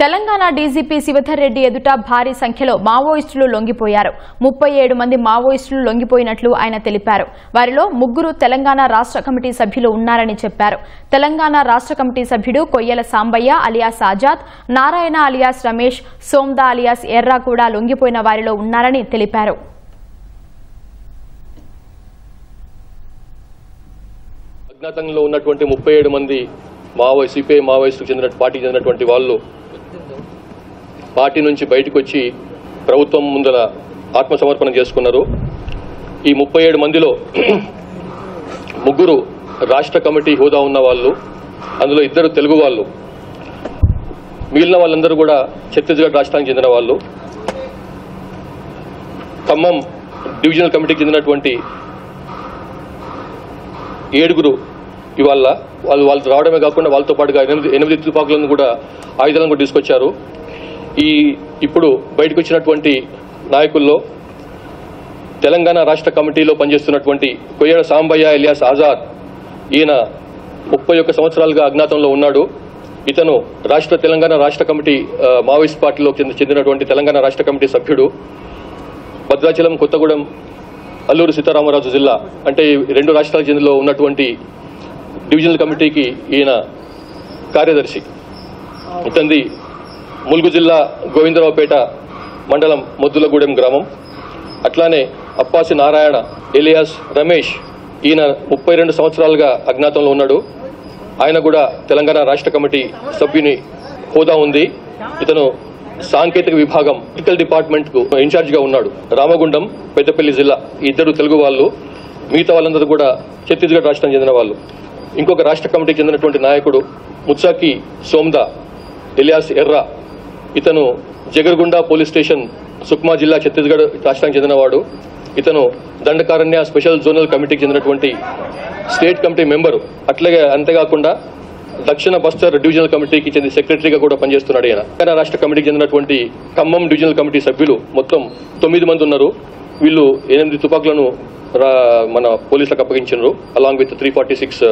Telangana DGP Shivadhar Reddy ఎదుట భారీ సంఖ్యలో మావోయిస్టులు లొంగిపోయారు. 37 మంది మావోయిస్టులు లొంగిపోయినట్లు ఆయన తెలిపారు. వారిలో 3 తెలంగాణ రాష్ట్ర కమిటీ సభ్యులు ఉన్నారని చెప్పారు. తెలంగాణ రాష్ట్ర కమిటీ సభ్యుడు Koyyala Sambaiah alias Azad, Narayana alias Ramesh, Somda alias Erra కూడా లొంగిపోయిన వారిలో ఉన్నారని తెలిపారు. అజ్ఞాతంలో ఉన్నటువంటి 37 మంది సిపిఐ మావోయిస్టుకు చెందిన పార్టీకి చెందినటువంటి వాళ్ళు పార్టీ నుంచి బయటకు వచ్చి ప్రభుత్వం ముందర ఆత్మసమర్పణ చేసుకున్నారు. ఈ 37 మందిలో 3 రాష్ట్ర కమిటీ హోదా ఉన్న వాళ్ళు, అందులో 2 తెలుగు వాళ్ళు, మిగిలిన వాళ్ళందరూ కూడా ఛత్తీస్గఢ్ రాష్ట్రానికి చెందిన వాళ్ళు. ఖమ్మం డివిజనల్ కమిటీకి చెందినటువంటి 7 ఇవాళ వాళ్ళు రావడమే కాకుండా వాళ్ళతో పాటుగా 8 తుపాకులను కూడా ఆయుధాలను కూడా తీసుకొచ్చారు. ఇప్పుడు బయటకు వచ్చినటువంటి నాయకుల్లో తెలంగాణ రాష్ట్ర కమిటీలో పనిచేస్తున్నటువంటి కొయ్యల సాంబయ్య అలియాస్ ఆజాద్, ఈయన 31 సంవత్సరాలుగా అజ్ఞాతంలో ఉన్నాడు. ఇతను తెలంగాణ రాష్ట్ర కమిటీ మావోయిస్ట్ పార్టీలో చెందినటువంటి తెలంగాణ రాష్ట్ర కమిటీ సభ్యుడు. భద్రాచలం, కొత్తగూడెం, అల్లూరు సీతారామరాజు జిల్లా అంటే 2 రాష్ట్రాల చెందిలో ఉన్నటువంటి డివిజనల్ కమిటీకి ఈయన కార్యదర్శి. ఇతంది ములుగు జిల్లా గోవిందరావుపేట మండలం మొద్దులగూడెం గ్రామం. అట్లానే అప్పాసి నారాయణ ఎలియాస్ రమేష్, ఈయన 32 సంవత్సరాలుగా అజ్ఞాతంలో ఉన్నాడు. ఆయన కూడా తెలంగాణ రాష్ట్ర కమిటీ సభ్యుని హోదా ఉంది. ఇతను సాంకేతిక విభాగం మెడికల్ డిపార్ట్మెంట్ కు ఇన్ఛార్జ్ గా ఉన్నాడు. రామగుండం, పెద్దపల్లి జిల్లా 2 తెలుగు వాళ్ళు, మిగతా వాళ్ళందరూ కూడా ఛత్తీస్గఢ్ రాష్ట్రం చెందిన వాళ్ళు. ఇంకొక రాష్ట్ర కమిటీకి చెందినటువంటి నాయకుడు ముత్సాకి సోమ్దా ఎలియాస్ ఎర్రా, ఇతను జగర్గుండ పోలీస్ స్టేషన్, సుక్మా జిల్లా, ఛత్తీస్గఢ్ రాష్ట్రానికి చెందినవాడు. ఇతను దండకారణ్య స్పెషల్ జోనల్ కమిటీకి చెందినటువంటి స్టేట్ కమిటీ మెంబరు. అట్లాగే అంతేకాకుండా దక్షిణ బస్తర్ డివిజనల్ కమిటీకి చెందిన సెక్రటరీగా కూడా పనిచేస్తున్నాడు. ఆయన తెలంగాణ రాష్ట్ర కమిటీకి చెందినటువంటి ఖమ్మం డివిజనల్ కమిటీ సభ్యులు మొత్తం 9 మంది ఉన్నారు. వీళ్ళు 8 తుపాకులను మన పోలీసులకు అప్పగించారు, అలాంగ్ విత్ 346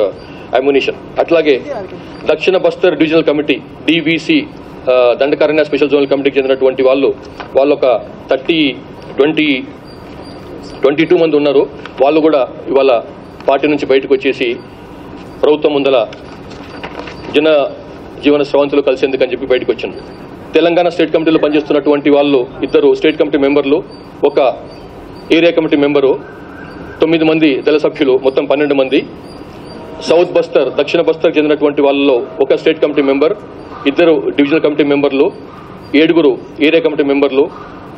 అమ్యునిషన్. అట్లాగే దక్షిణ Bastar divisional committee DVC Dandakaranya special zonal కమిటీకి చెందినటువంటి వాళ్ళు ఒక 22 మంది ఉన్నారు. వాళ్ళు కూడా ఇవాళ పార్టీ నుంచి బయటకు వచ్చేసి ప్రభుత్వం ముందల జన జీవన స్రవంతులు కలిసేందుకని చెప్పి బయటకు వచ్చారు. తెలంగాణ స్టేట్ కమిటీలో పనిచేస్తున్నటువంటి వాళ్ళు 2 స్టేట్ కమిటీ మెంబర్లు, ఒక ఏరియా కమిటీ మెంబరు, 9 మంది దళ సభ్యులు, మొత్తం 12 మంది. సౌత్ బస్తర్, దక్షిణ బస్తర్ చెందినటువంటి వాళ్ళలో ఒక state committee member, 2 divisional committee మెంబర్లు, 7 ఏరియా కమిటీ మెంబర్లు,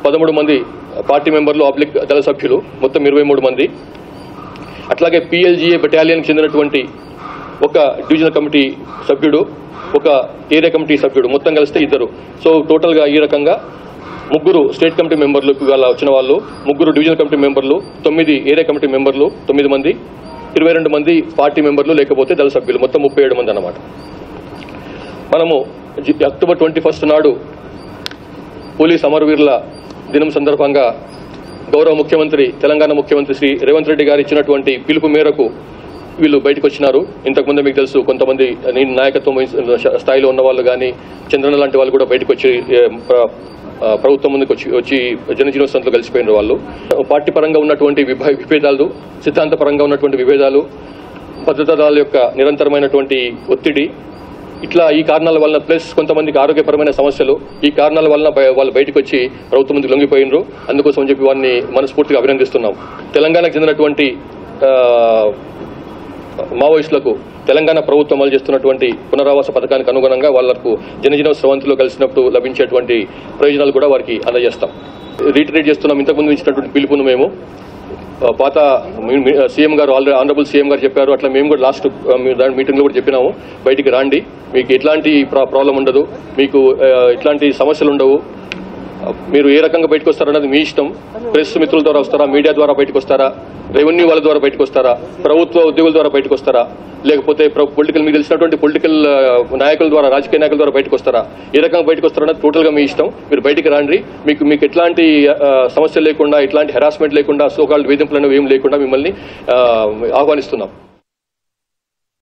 13 మంది పార్టీ మెంబర్లు ఆబ్లిక్ దళ సభ్యులు, మొత్తం 23 మంది. అట్లాగే PLGA బెటాలియన్కి చెందినటువంటి ఒక డివిజనల్ కమిటీ సభ్యుడు, ఒక ఏరియా కమిటీ సభ్యుడు, మొత్తం కలిస్తే 2. సో టోటల్గా ఈ రకంగా 3 స్టేట్ కమిటీ మెంబర్లు ఇవాళ వచ్చిన వాళ్ళు, 3 డివిజనల్ కమిటీ మెంబర్లు, 9 ఏరియా కమిటీ మెంబర్లు, 9 మంది, 22 మంది పార్టీ మెంబర్లు లేకపోతే దళ సభ్యులు, మొత్తం 37 మంది అన్నమాట. మనము అక్టోబర్ 21 నాడు పోలీస్ అమరవీరుల దినం సందర్భంగా గౌరవ ముఖ్యమంత్రి, తెలంగాణ ముఖ్యమంత్రి శ్రీ రేవంత్ రెడ్డి గారు ఇచ్చినటువంటి పిలుపు మేరకు వీళ్ళు బయటకు వచ్చినారు. ఇంతకుముందు మీకు తెలుసు, కొంతమంది నాయకత్వం స్థాయిలో ఉన్న వాళ్ళు కానీ, చంద్రన్న లాంటి వాళ్ళు కూడా బయటకు వచ్చి ప్రభుత్వం ముందుకు వచ్చి జనజీవనస్థంతో కలిసిపోయిన వాళ్ళు. పార్టీ పరంగా ఉన్నటువంటి విభేదాలు, సిద్ధాంతపరంగా ఉన్నటువంటి విభేదాలు, భద్రతా దళాల యొక్క నిరంతరమైనటువంటి ఒత్తిడి, ఇట్లా ఈ కారణాల వలన, ప్లస్ కొంతమందికి ఆరోగ్యపరమైన సమస్యలు, ఈ కారణాల వలన వాళ్ళు బయటకు వచ్చి ప్రభుత్వం ముందుకు లొంగిపోయినరు. అందుకోసం చెప్పి వారిని మనస్ఫూర్తిగా అభినందిస్తున్నాం. తెలంగాణకు చెందినటువంటి మావోయిస్టులకు తెలంగాణ ప్రభుత్వం అమలు చేస్తున్నటువంటి పునరావాస పథకానికి అనుగుణంగా వాళ్లకు జనజీవన స్రవంతిలో కలిసినప్పుడు లభించేటువంటి ప్రయోజనాలు కూడా వారికి అందజేస్తాం. రీటరేట్ చేస్తున్నాం. ఇంతకుముందు ఇచ్చినటువంటి పిలుపును మేము పాత సీఎం గారు, ఆనరబుల్ సీఎం గారు చెప్పారు, అట్లా మేము కూడా లాస్ట్ మీటింగ్లో కూడా చెప్పినాము, బయటికి రాండి, మీకు ఎట్లాంటి ప్రాబ్లం ఉండదు, మీకు ఎట్లాంటి సమస్యలు ఉండవు, మీరు ఏ రకంగా బయటకు వస్తారన్నది మీ ఇష్టం. ప్రెస్ మిత్రుల ద్వారా వస్తారా, మీడియా ద్వారా బయటకు వస్తారా, రెవెన్యూ వాళ్ళ ద్వారా బయటకు వస్తారా, ప్రభుత్వ ఉద్యోగుల ద్వారా బయటకు వస్తారా, లేకపోతే పొలిటికల్, మీకు తెలిసినటువంటి పొలిటికల్ నాయకుల ద్వారా, రాజకీయ నాయకుల ద్వారా బయటకు వస్తారా, ఏ రకంగా బయటకు వస్తారన్నది టోటల్గా మీ ఇష్టం. మీరు బయటికి రాండి, మీకు ఎట్లాంటి సమస్యలు లేకుండా, ఎట్లాంటి హెరాస్మెంట్ లేకుండా, సోకాల్డ్ వేధింపులు అనేవి ఏం లేకుండా మిమ్మల్ని ఆహ్వానిస్తున్నాం.